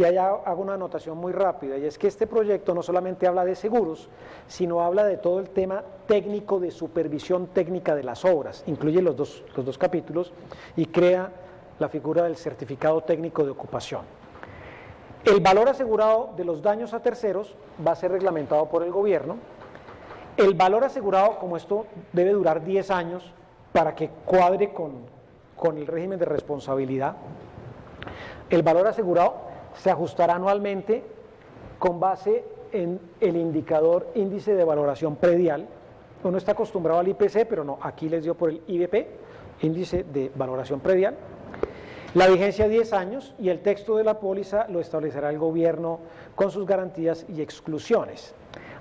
Y allá hago una anotación muy rápida, y es que este proyecto no solamente habla de seguros, sino habla de todo el tema técnico de supervisión técnica de las obras, incluye los dos capítulos, y crea la figura del certificado técnico de ocupación. El valor asegurado de los daños a terceros va a ser reglamentado por el gobierno. El valor asegurado, como esto debe durar 10 años para que cuadre con el régimen de responsabilidad, el valor asegurado se ajustará anualmente con base en el indicador índice de valoración predial. Uno está acostumbrado al IPC, pero no, aquí les dio por el IVP, índice de valoración predial. La vigencia 10 años y el texto de la póliza lo establecerá el gobierno con sus garantías y exclusiones.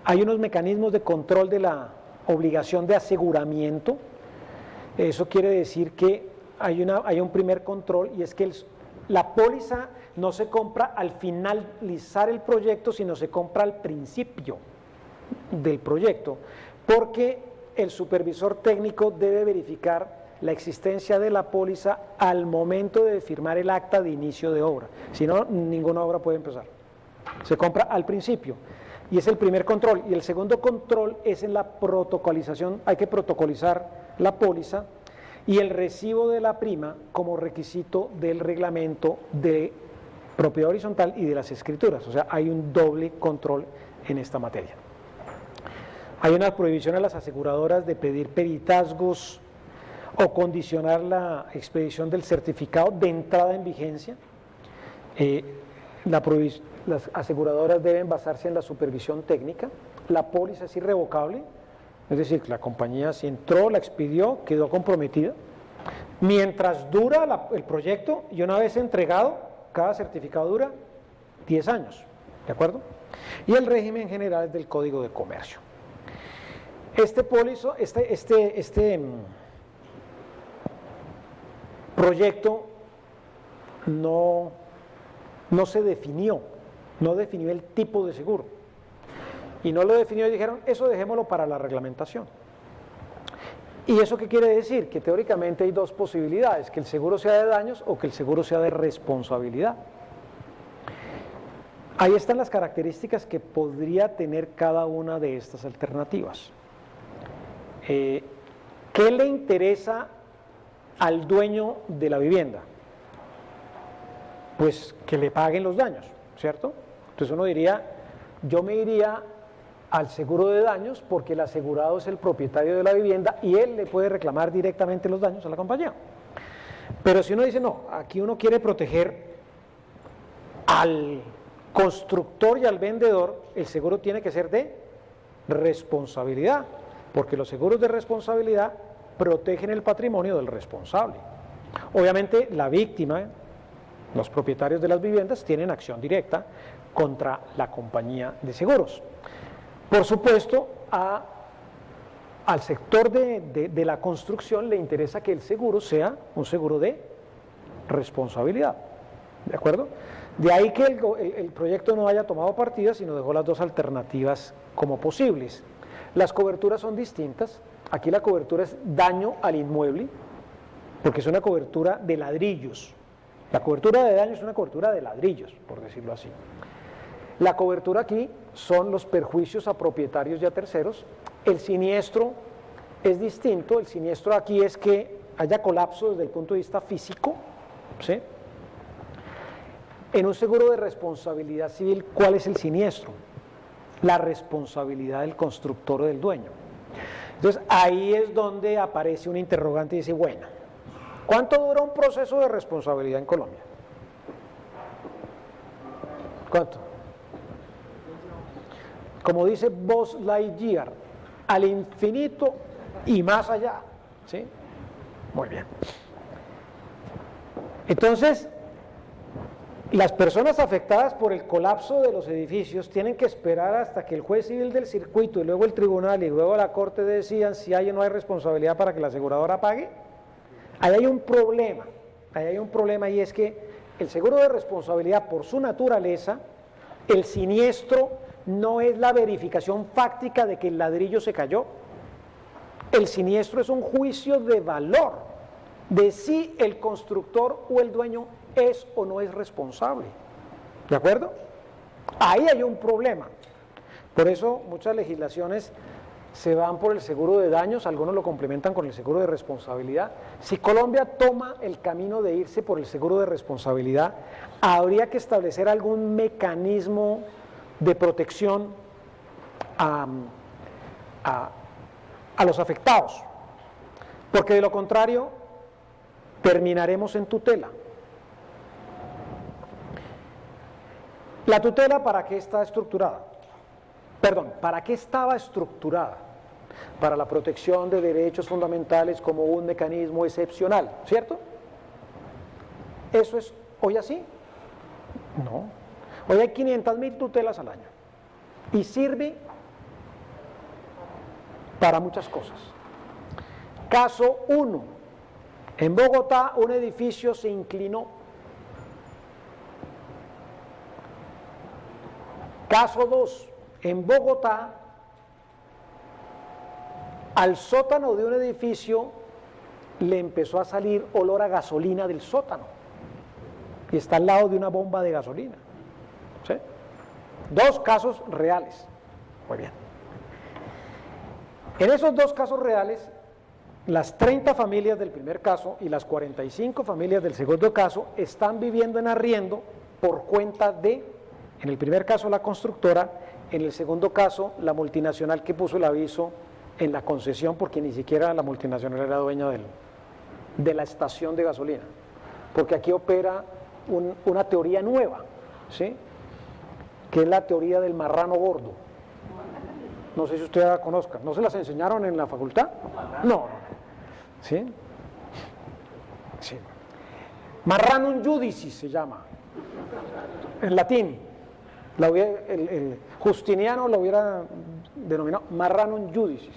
Hay unos mecanismos de control de la obligación de aseguramiento. Eso quiere decir que hay un primer control, y es que la póliza no se compra al finalizar el proyecto, sino se compra al principio del proyecto, porque el supervisor técnico debe verificar la existencia de la póliza al momento de firmar el acta de inicio de obra. Si no, ninguna obra puede empezar. Se compra al principio, y es el primer control. Y el segundo control es en la protocolización. Hay que protocolizar la póliza y el recibo de la prima como requisito del reglamento de propiedad horizontal y de las escrituras. O sea, hay un doble control en esta materia. Hay una prohibición a las aseguradoras de pedir peritazgos o condicionar la expedición del certificado de entrada en vigencia. Las aseguradoras deben basarse en la supervisión técnica. La póliza es irrevocable, es decir, la compañía si entró, la expidió, quedó comprometida. Mientras dura el proyecto, y una vez entregado, cada certificado dura 10 años, ¿de acuerdo? Y el régimen general es del Código de Comercio. Este proyecto no se definió, no definió el tipo de seguro, y no lo definió y dijeron, eso dejémoslo para la reglamentación. ¿Y eso qué quiere decir? Que teóricamente hay dos posibilidades, que el seguro sea de daños o que el seguro sea de responsabilidad. Ahí están las características que podría tener cada una de estas alternativas. ¿Qué le interesa al dueño de la vivienda? Pues que le paguen los daños, ¿cierto? Entonces uno diría, yo me iría al seguro de daños porque el asegurado es el propietario de la vivienda y él le puede reclamar directamente los daños a la compañía. Pero si uno dice, no, aquí uno quiere proteger al constructor y al vendedor, el seguro tiene que ser de responsabilidad, porque los seguros de responsabilidad protegen el patrimonio del responsable. Obviamente la víctima, los propietarios de las viviendas, tienen acción directa contra la compañía de seguros. Por supuesto, al sector de la construcción le interesa que el seguro sea un seguro de responsabilidad, ¿de acuerdo? De ahí que el proyecto no haya tomado partida, sino dejó las dos alternativas como posibles. Las coberturas son distintas. Aquí la cobertura es daño al inmueble, porque es una cobertura de ladrillos. La cobertura de daño es una cobertura de ladrillos, por decirlo así. La cobertura aquí son los perjuicios a propietarios y a terceros. El siniestro es distinto. El siniestro aquí es que haya colapso desde el punto de vista físico, ¿sí? En un seguro de responsabilidad civil, ¿cuál es el siniestro? La responsabilidad del constructor o del dueño. Entonces ahí es donde aparece un interrogante y dice, bueno, ¿cuánto dura un proceso de responsabilidad en Colombia? ¿Cuánto? Como dice Buzz Lightyear, al infinito y más allá, ¿sí? Muy bien. Entonces, las personas afectadas por el colapso de los edificios tienen que esperar hasta que el juez civil del circuito y luego el tribunal y luego la corte decidan si hay o no hay responsabilidad para que la aseguradora pague. Ahí hay un problema, y es que el seguro de responsabilidad, por su naturaleza, el siniestro no es la verificación fáctica de que el ladrillo se cayó. El siniestro es un juicio de valor de si el constructor o el dueño es o no es responsable. ¿De acuerdo? Ahí hay un problema. Por eso muchas legislaciones se van por el seguro de daños, algunos lo complementan con el seguro de responsabilidad. Si Colombia toma el camino de irse por el seguro de responsabilidad, habría que establecer algún mecanismo de protección a los afectados, porque de lo contrario terminaremos en tutela. ¿La tutela para qué está estructurada? Perdón, ¿para qué estaba estructurada? Para la protección de derechos fundamentales como un mecanismo excepcional, ¿cierto? ¿Eso es hoy así? No. Hoy hay 500.000 tutelas al año y sirve para muchas cosas. Caso 1. En Bogotá un edificio se inclinó. Caso 2. En Bogotá, al sótano de un edificio le empezó a salir olor a gasolina del sótano y está al lado de una bomba de gasolina. ¿Sí? 2 casos reales. Muy bien. En esos 2 casos reales, las 30 familias del primer caso y las 45 familias del segundo caso están viviendo en arriendo por cuenta de, en el primer caso la constructora, en el segundo caso la multinacional que puso el aviso en la concesión, porque ni siquiera la multinacional era dueña de la estación de gasolina, porque aquí opera una teoría nueva, ¿sí? Que es la teoría del marrano gordo. No sé si usted la conozca. ¿No se las enseñaron en la facultad? No. ¿Sí? Sí. Marranum judicis se llama, en latín. El Justiniano lo hubiera denominado Marranum judicis.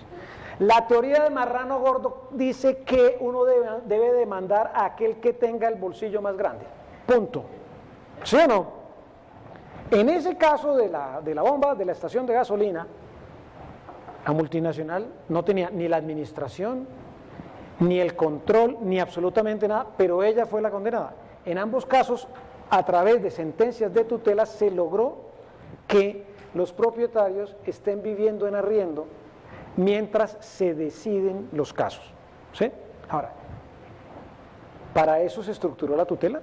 La teoría del marrano gordo dice que uno debe demandar a aquel que tenga el bolsillo más grande. Punto. ¿Sí o no? En ese caso de la bomba, de la estación de gasolina, la multinacional no tenía ni la administración, ni el control, ni absolutamente nada, pero ella fue la condenada. En ambos casos, a través de sentencias de tutela, se logró que los propietarios estén viviendo en arriendo mientras se deciden los casos. ¿Sí? Ahora, ¿para eso se estructuró la tutela?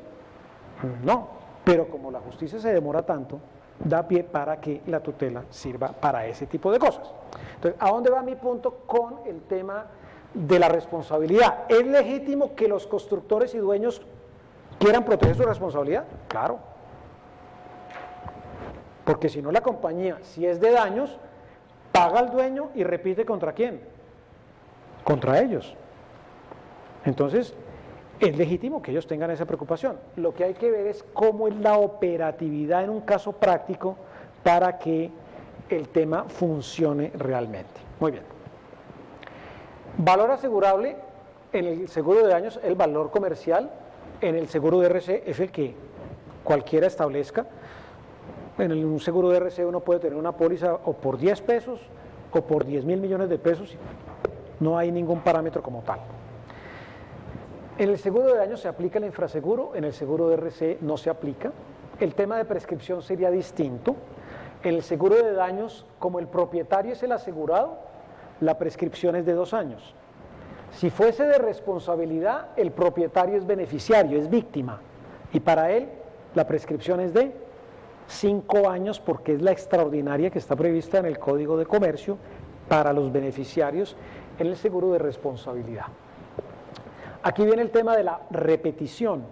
No, pero como la justicia se demora tanto, da pie para que la tutela sirva para ese tipo de cosas. Entonces, ¿a dónde va mi punto con el tema de la responsabilidad? ¿Es legítimo que los constructores y dueños quieran proteger su responsabilidad? Claro. Porque si no, la compañía, si es de daños, paga al dueño y repite ¿contra quién? Contra ellos. Entonces, es legítimo que ellos tengan esa preocupación. Lo que hay que ver es cómo es la operatividad en un caso práctico para que el tema funcione realmente. Muy bien. Valor asegurable en el seguro de daños, el valor comercial. En el seguro de RC es el que cualquiera establezca. En un seguro de RC uno puede tener una póliza o por 10 pesos o por 10.000 millones de pesos. No hay ningún parámetro como tal. En el seguro de daños se aplica el infraseguro, en el seguro de RC no se aplica. El tema de prescripción sería distinto. En el seguro de daños, como el propietario es el asegurado, la prescripción es de 2 años. Si fuese de responsabilidad, el propietario es beneficiario, es víctima, y para él la prescripción es de 5 años, porque es la extraordinaria que está prevista en el Código de Comercio para los beneficiarios en el seguro de responsabilidad. Aquí viene el tema de la repetición.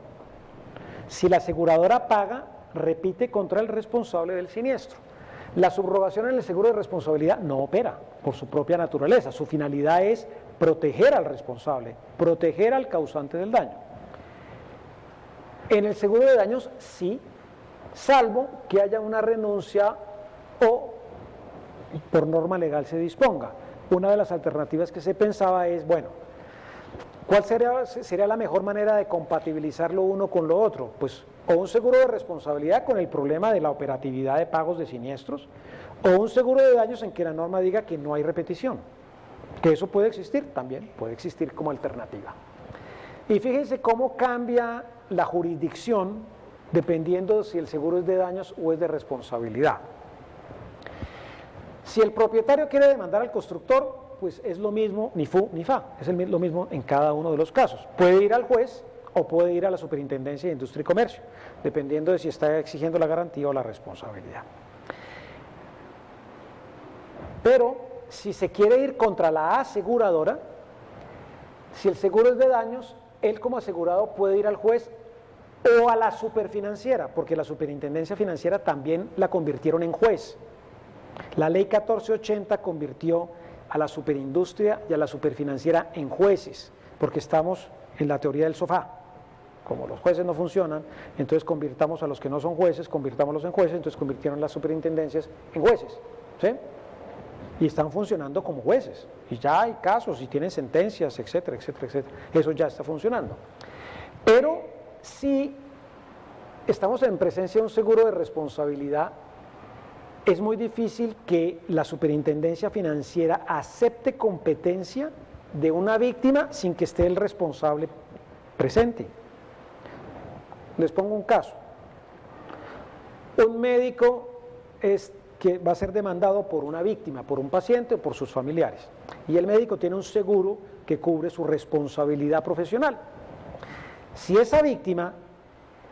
Si la aseguradora paga, repite contra el responsable del siniestro. La subrogación en el seguro de responsabilidad no opera por su propia naturaleza. Su finalidad es proteger al responsable, proteger al causante del daño. En el seguro de daños sí, salvo que haya una renuncia o por norma legal se disponga. Una de las alternativas que se pensaba es, bueno, ¿cuál sería la mejor manera de compatibilizar lo uno con lo otro? Pues o un seguro de responsabilidad con el problema de la operatividad de pagos de siniestros, o un seguro de daños en que la norma diga que no hay repetición. Que eso puede existir, también puede existir como alternativa. Y fíjense cómo cambia la jurisdicción dependiendo si el seguro es de daños o es de responsabilidad. Si el propietario quiere demandar al constructor, pues es lo mismo, ni fu ni fa, es lo mismo en cada uno de los casos. Puede ir al juez o puede ir a la Superintendencia de Industria y Comercio, dependiendo de si está exigiendo la garantía o la responsabilidad. Pero si se quiere ir contra la aseguradora, si el seguro es de daños, él como asegurado puede ir al juez o a la superfinanciera, porque la Superintendencia Financiera también la convirtieron en juez. La ley 1480 convirtió a la superindustria y a la superfinanciera en jueces, porque estamos en la teoría del sofá. Como los jueces no funcionan, entonces convirtamos a los que no son jueces, convirtámoslos en jueces, entonces convirtieron las superintendencias en jueces, ¿sí? Y están funcionando como jueces, y ya hay casos, y tienen sentencias, etcétera, etcétera, etcétera. Eso ya está funcionando. Pero si estamos en presencia de un seguro de responsabilidad, es muy difícil que la superintendencia financiera acepte competencia de una víctima sin que esté el responsable presente. Les pongo un caso. Un médico que va a ser demandado por una víctima, por un paciente o por sus familiares. Y el médico tiene un seguro que cubre su responsabilidad profesional. Si esa víctima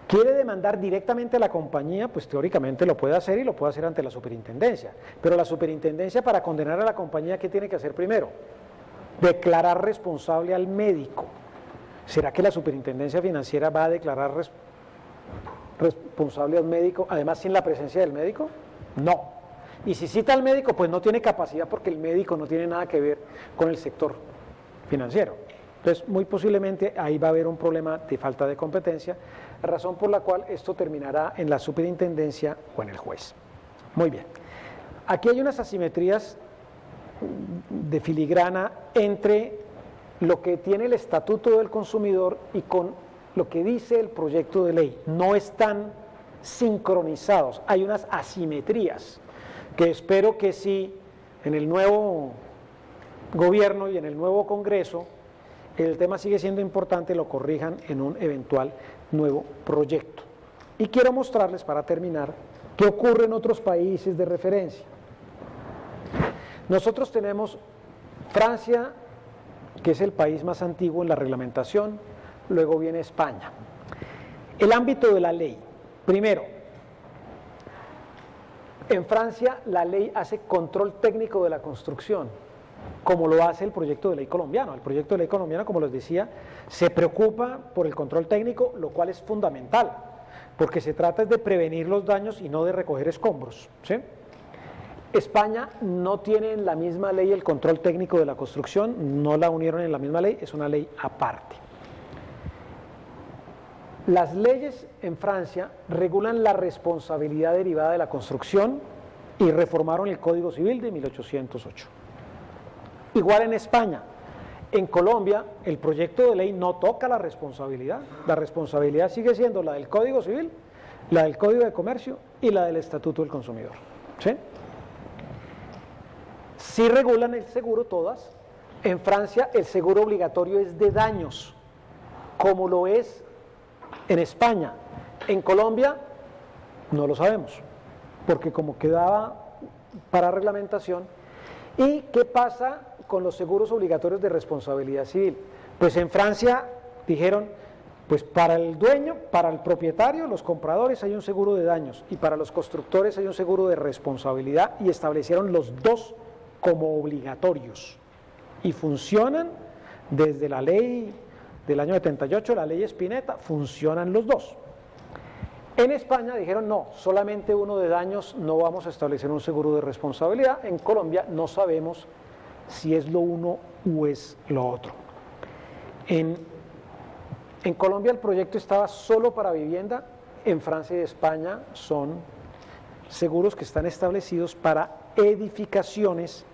quiere demandar directamente a la compañía, pues teóricamente lo puede hacer y lo puede hacer ante la superintendencia. Pero la superintendencia, para condenar a la compañía, ¿qué tiene que hacer primero? Declarar responsable al médico. ¿Será que la superintendencia financiera va a declarar responsable al médico, además sin la presencia del médico? No. Y si cita al médico, pues no tiene capacidad, porque el médico no tiene nada que ver con el sector financiero. Entonces, muy posiblemente ahí va a haber un problema de falta de competencia, razón por la cual esto terminará en la superintendencia o en el juez. Muy bien. Aquí hay unas asimetrías de filigrana entre lo que tiene el Estatuto del Consumidor y con lo que dice el proyecto de ley. No están sincronizados, hay unas asimetrías que espero que si en el nuevo gobierno y en el nuevo Congreso el tema sigue siendo importante, lo corrijan en un eventual nuevo proyecto. Y quiero mostrarles, para terminar, qué ocurre en otros países de referencia. Nosotros tenemos Francia, que es el país más antiguo en la reglamentación, luego viene España. El ámbito de la ley. Primero, en Francia la ley hace control técnico de la construcción, como lo hace el proyecto de ley colombiano. El proyecto de ley colombiano, como les decía, se preocupa por el control técnico, lo cual es fundamental, porque se trata de prevenir los daños y no de recoger escombros, ¿sí? España no tiene en la misma ley el control técnico de la construcción, no la unieron en la misma ley, es una ley aparte. Las leyes en Francia regulan la responsabilidad derivada de la construcción y reformaron el Código Civil de 1808. Igual en España. En Colombia el proyecto de ley no toca la responsabilidad sigue siendo la del Código Civil, la del Código de Comercio y la del Estatuto del Consumidor, ¿sí? Sí regulan el seguro todas. En Francia el seguro obligatorio es de daños, como lo es en España. En Colombia no lo sabemos, porque como quedaba para reglamentación. ¿Y qué pasa con los seguros obligatorios de responsabilidad civil? Pues en Francia dijeron, pues para el dueño, para el propietario, los compradores hay un seguro de daños, y para los constructores hay un seguro de responsabilidad, y establecieron los dos como obligatorios, y funcionan desde la ley del año 78, la ley Spinetta, funcionan los dos. En España dijeron no, solamente uno de daños, no vamos a establecer un seguro de responsabilidad. En Colombia no sabemos si es lo uno o es lo otro. En Colombia el proyecto estaba solo para vivienda, en Francia y España son seguros que están establecidos para edificaciones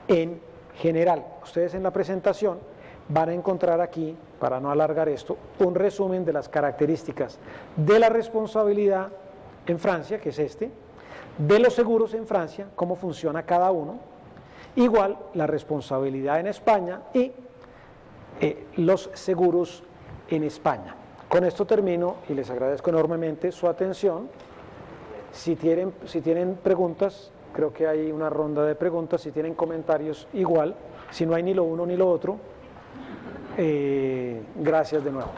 en general. Ustedes en la presentación van a encontrar aquí, para no alargar esto, un resumen de las características de la responsabilidad en Francia, que es este, de los seguros en Francia, cómo funciona cada uno, igual la responsabilidad en España y los seguros en España, Con esto termino y les agradezco enormemente su atención. Si tienen preguntas, creo que hay una ronda de preguntas. Si tienen comentarios, igual. Si no hay ni lo uno ni lo otro, gracias de nuevo.